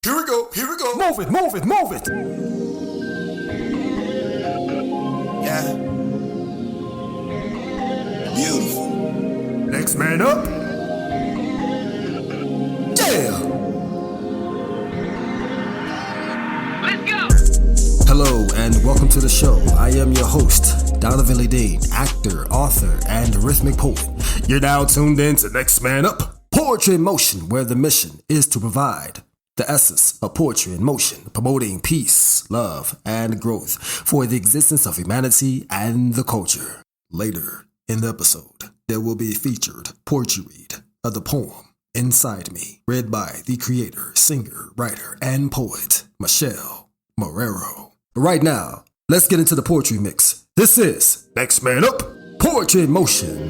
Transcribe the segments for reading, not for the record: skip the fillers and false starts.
Here we go, here we go. Move it, move it, move it. Yeah. Beautiful. Next man up. Yeah. Let's go. Hello and welcome to the show. I am your host, Donovan Lee Dean, actor, author, and rhythmic poet. You're now tuned in to Next Man Up, Poetry in Motion, where the mission is to provide the essence of poetry in motion, promoting peace, love, and growth for the existence of humanity and the culture. Later in the episode, there will be a featured poetry read of the poem Inside Me, read by the creator, singer, writer, and poet, Michelle Marrero. Right now, let's get into the poetry mix. This is Next Man Up, Poetry in Motion.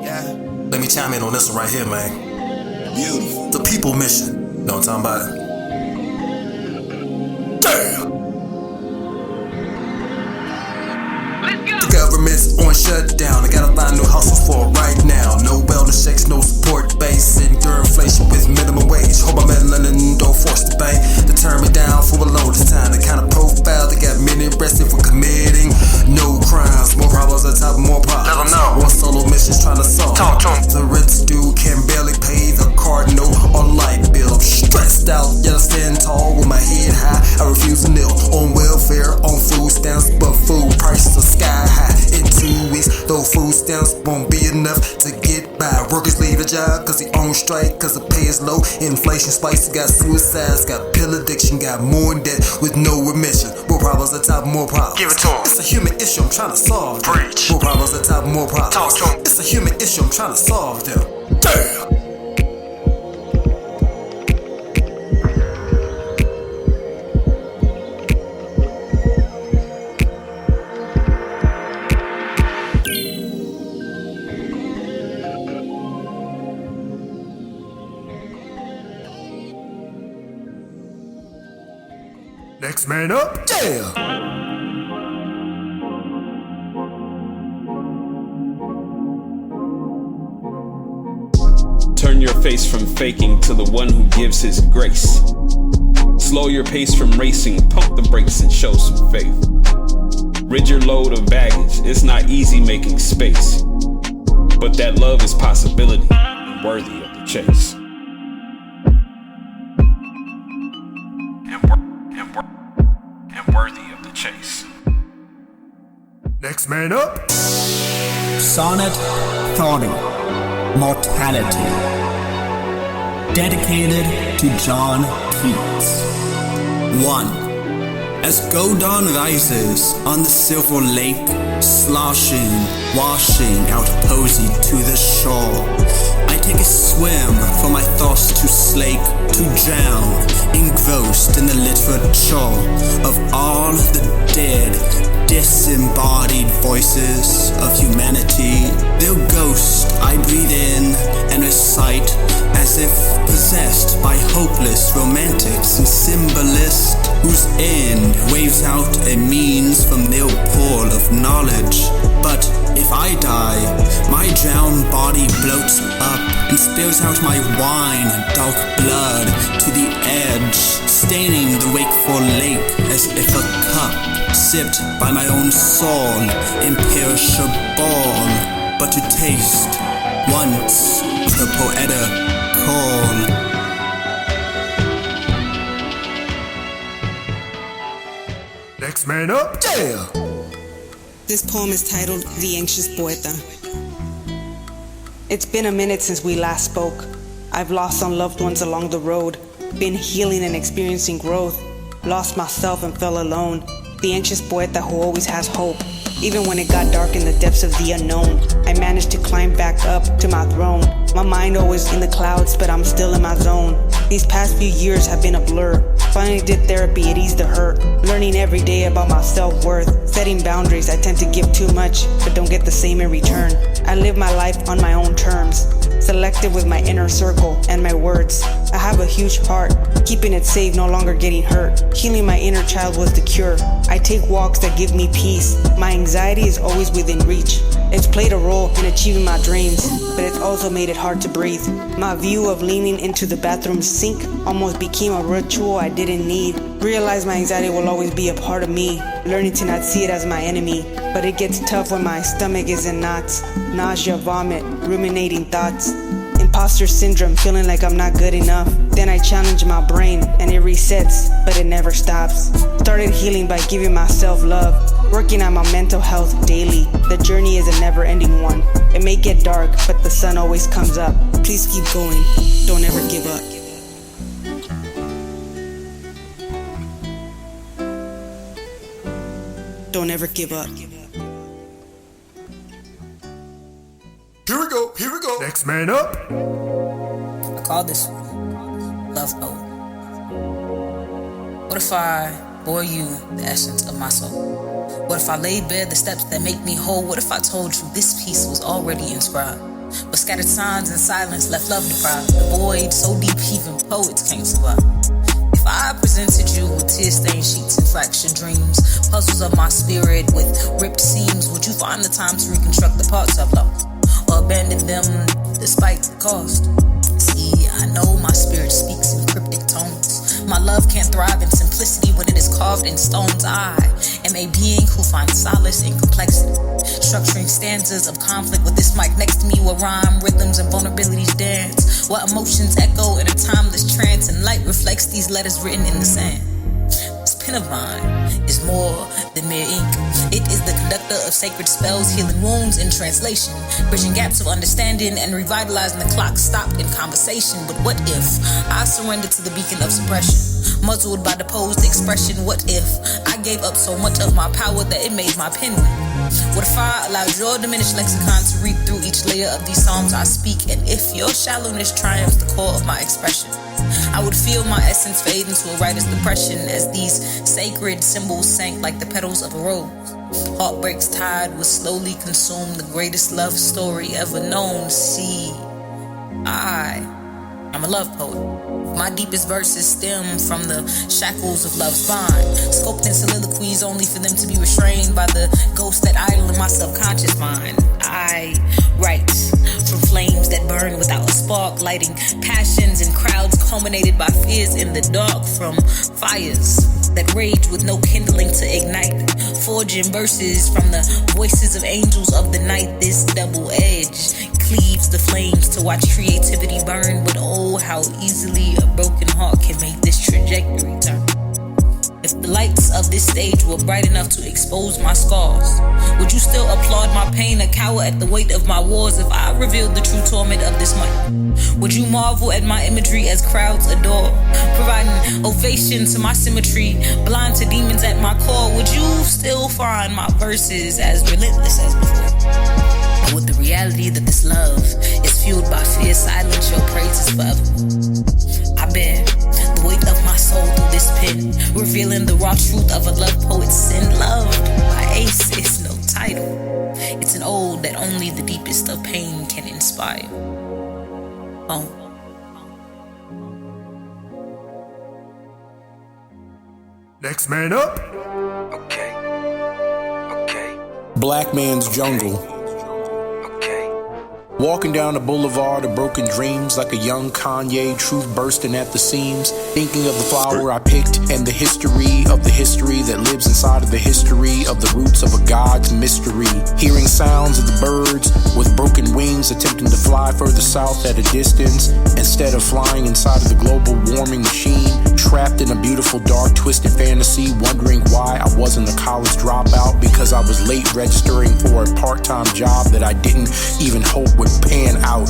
Yeah. Let me chime in on this one right here, man. Beautiful. The people mission. Know what I'm talking about? Damn! Let's go. The government's on shutdown. I gotta find new hustles for right now. No wellness checks, no support base. Endure inflation with minimum wage. Hope my melanin don't force the bank to turn me down for a longest time. The kind of profile that got many arrested for committing no crimes. More problems on top of more problems. Let 'em know. One solo mission's trying to solve. Talk to 'em. The rich dude can barely pay the card note or light bill. I'm stressed out, yet I stand tall with my head high. I refuse to kneel on welfare, on food stamps, but food prices are sky high. In 2 weeks, those food stamps won't be enough to get by. Workers leave the job cause they on strike, cause the pay is low. Inflation spikes, got suicides, got pill addiction, got more in debt with no remission. More problems on top of more problems. Give it to 'em. It's a human issue I'm trying to solve. Preach. More problems on top of more problems. Talk to 'em. It's a human issue I'm trying to solve them. Damn! Next man up, yeah! Turn your face from faking to the one who gives his grace. Slow your pace from racing, pump the brakes and show some faith. Rid your load of baggage, it's not easy making space. But that love is possibility and worthy of the chase. And worthy of the chase. Next man up, Sonnet 30, Mortality. Dedicated to John Keats. 1. As Godon rises on the silver lake, sloshing, washing out posy to the shore, I take a swim for my thoughts to slake, to drown, engrossed in the literature of all the dead, disembodied voices of humanity. Their ghost I breathe in and recite as if possessed by hopeless romantics and symbolists whose end waves out a means from their pool of knowledge. But if I die, my drowned body floats up and spills out my wine, dark blood, to the edge, staining the wakeful lake as if a cup sipped by my own soul, imperishable, but to taste once of the poetical. next man up, yeah! This poem is titled The Anxious Poeta. It's been a minute since we last spoke. I've lost some loved ones along the road, been healing and experiencing growth, lost myself and fell alone. The anxious poeta who always has hope. Even when it got dark in the depths of the unknown, I managed to climb back up to my throne. My mind always in the clouds, but I'm still in my zone. These past few years have been a blur. Finally did therapy, it eased the hurt. Learning every day about my self-worth. Setting boundaries, I tend to give too much, but don't get the same in return. I live my life on my own terms. selective with my inner circle and my words. I have a huge heart, keeping it safe, no longer getting hurt. Healing my inner child was the cure. I take walks that give me peace. My anxiety is always within reach. It's played a role in achieving my dreams, but it's also made it hard to breathe. My view of leaning into the bathroom sink almost became a ritual I didn't need. Realize my anxiety will always be a part of me, learning to not see it as my enemy. But it gets tough when my stomach is in knots, nausea, vomit, ruminating thoughts. Imposter syndrome, feeling like I'm not good enough. Then I challenge my brain and it resets, but it never stops. Started healing by giving myself love, working on my mental health daily. The journey is a never-ending one. It may get dark, but the sun always comes up. Please keep going, don't ever give up. Don't ever give up. Here we go. Next man up. I call this love poem. What if I bore you the essence of my soul? What if I laid bare the steps that make me whole? What if I told you this piece was already inscribed, but scattered signs and silence left love deprived? The void so deep even poets can't survive. If I presented you with tear-stained sheets and fractured dreams, puzzles of my spirit with ripped seams, would you find the time to reconstruct the parts I've lost, or abandon them despite the cost? See, I know my spirit speaks in cryptic tones. My love can't thrive in simplicity when it is carved in stones. I am a being who finds solace in complexity, structuring stanzas of conflict with this mic next to me, where rhyme, rhythms, and vulnerabilities dance, where emotions echo in a timeless trance, and light reflects these letters written in the sand. This pen of mine is more than mere ink. It is the conductor of sacred spells, healing wounds in translation, bridging gaps of understanding and revitalizing the clock stopped in conversation. But what if I surrendered to the beacon of suppression, muzzled by deposed expression? What if I gave up so much of my power that it made my pen weak? What if I allowed your diminished lexicon to read through each layer of these psalms I speak? And if your shallowness triumphs the core of my expression, I would feel my essence fade into a writer's depression as these sacred symbols sank like the petals of a rose. Heartbreak's tide would slowly consume the greatest love story ever known. See, I'm a love poet. My deepest verses stem from the shackles of love's vine, scoped in soliloquies only for them to be restrained by the ghost that idle in my subconscious mind. I write from flames that burn without a spark, lighting passions in crowds culminated by fears in the dark, from fires that rage with no kindling to ignite, forging verses from the voices of angels of the night. This double edge cleaves the flames to watch creativity burn, but oh, how easily a broken heart can make this trajectory turn. If the lights of this stage were bright enough to expose my scars, would you still applaud my pain, a cower at the weight of my wars? If I revealed the true torment of this mic, would you marvel at my imagery as crowds adore, providing ovation to my symmetry, blind to demons at my core? Would you still find my verses as relentless as before? Or would the reality that this love is fueled by fear silence your praises forever? I bear the weight of my soul through this pen, revealing the raw truth of a love poet's sin. Loved by Ace is no title. It's an ode that only the deepest of pain can inspire. Oh. Next man up. Okay. Black Man's Jungle. Walking down the boulevard of broken dreams like a young Kanye, truth bursting at the seams. Thinking of the flower I picked and the history of the history that lives inside of the history of the roots of a God's mystery. Hearing sounds of the birds with broken wings attempting to fly further south at a distance instead of flying inside of the global warming machine. Trapped in a beautiful, dark, twisted fantasy, wondering why I wasn't a college dropout because I was late registering for a part-time job that I didn't even hope would pan out.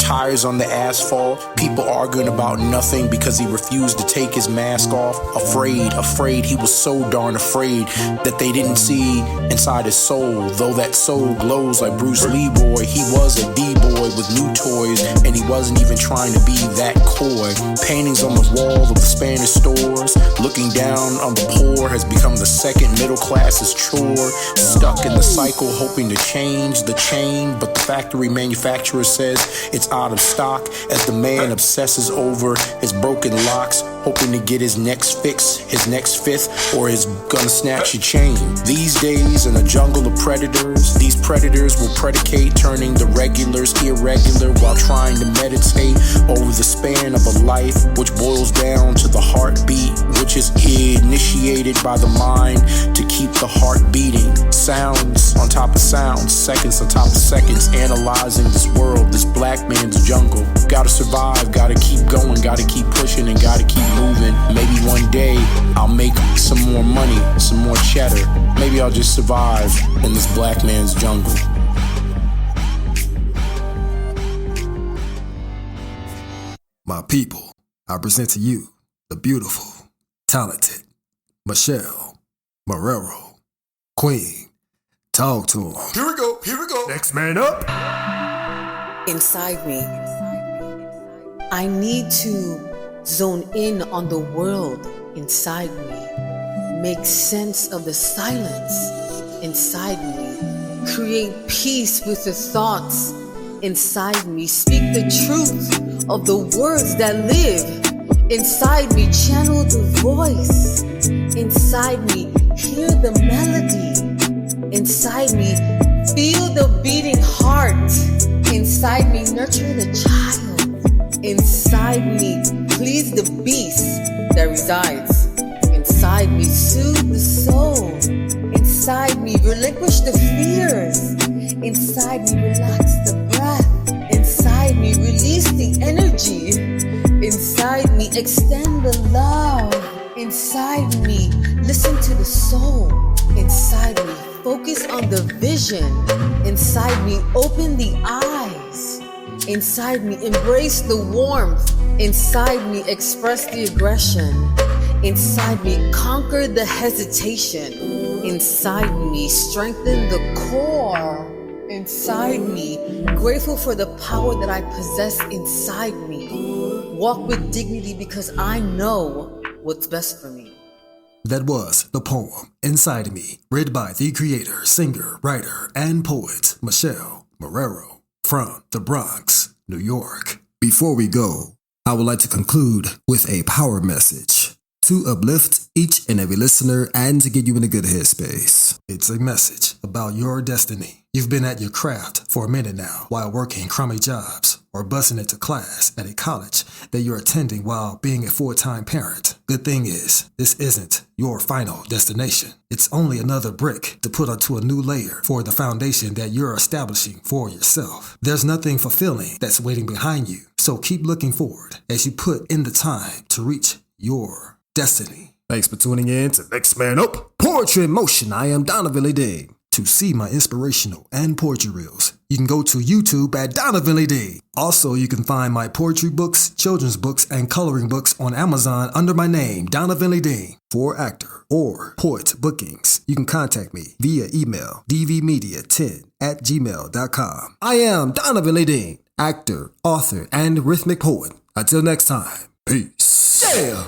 Tires on the asphalt, people arguing about nothing because he refused to take his mask off. Afraid, he was so darn afraid that they didn't see inside his soul. Though that soul glows like Bruce Lee boy, he was a D-boy with new toys, and he wasn't even trying to be that coy. Paintings on the wall of the Spanish stores. Looking down on the poor has become the second middle class's chore. Stuck in the cycle, hoping to change the chain, but the factory manufacturer says it's out of stock as the man obsesses over his broken locks, hoping to get his next fix, his next fifth, or is gonna snatch your chain. These days in a jungle of predators, these predators will predicate, turning the regulars irregular while trying to meditate over the span of a life, which boils down to the heartbeat, which is initiated by the mind to keep the heart beating. Sounds on top of sounds, seconds on top of seconds, analyzing this world, this black man's jungle. Gotta survive, gotta keep going, gotta keep pushing, and gotta keep moving. Maybe one day I'll make some more money, some more cheddar. Maybe I'll just survive in this black man's jungle. My people, I present to you the beautiful, talented Michelle Marrero. Queen, talk to him. Here we go. Here we go. Next man up. Inside me, I need to zone in on the world inside me, make sense of the silence inside me, create peace with the thoughts inside me, speak the truth of the words that live inside me, channel the voice inside me, hear the melody inside me, feel the beating heart inside me, nurture the child inside me, please the beast that resides inside me, soothe the soul inside me, relinquish the fears inside me, relax the breath inside me, release the energy inside me, extend the love inside me, listen to the soul inside me, focus on the vision inside me, open the eyes inside me, embrace the warmth inside me, express the aggression inside me, conquer the hesitation inside me, strengthen the core inside me, grateful for the power that I possess inside me, walk with dignity because I know what's best for me. That was the poem Inside Me, read by the creator, singer, writer, and poet Michelle Marrero from the Bronx, New York. Before we go, I would like to conclude with a power message to uplift each and every listener and to get you in a good headspace. It's a message about your destiny. You've been at your craft for a minute now while working crummy jobs or busing into class at a college that you're attending while being a full-time parent. Good thing is, this isn't your final destination. It's only another brick to put onto a new layer for the foundation that you're establishing for yourself. There's nothing fulfilling that's waiting behind you, so keep looking forward as you put in the time to reach your destiny. Thanks for tuning in to Next Man Up, Poetry in Motion. I am Donovan Lee Dean. To see my inspirational and poetry reels, you can go to YouTube at Donovan Lee Dean. Also, you can find my poetry books, children's books, and coloring books on Amazon under my name, Donovan Lee Dean. For actor or poet bookings, you can contact me via email, dvmedia10@gmail.com. I am Donovan Lee Dean, actor, author, and rhythmic poet. Until next time, peace. Yeah!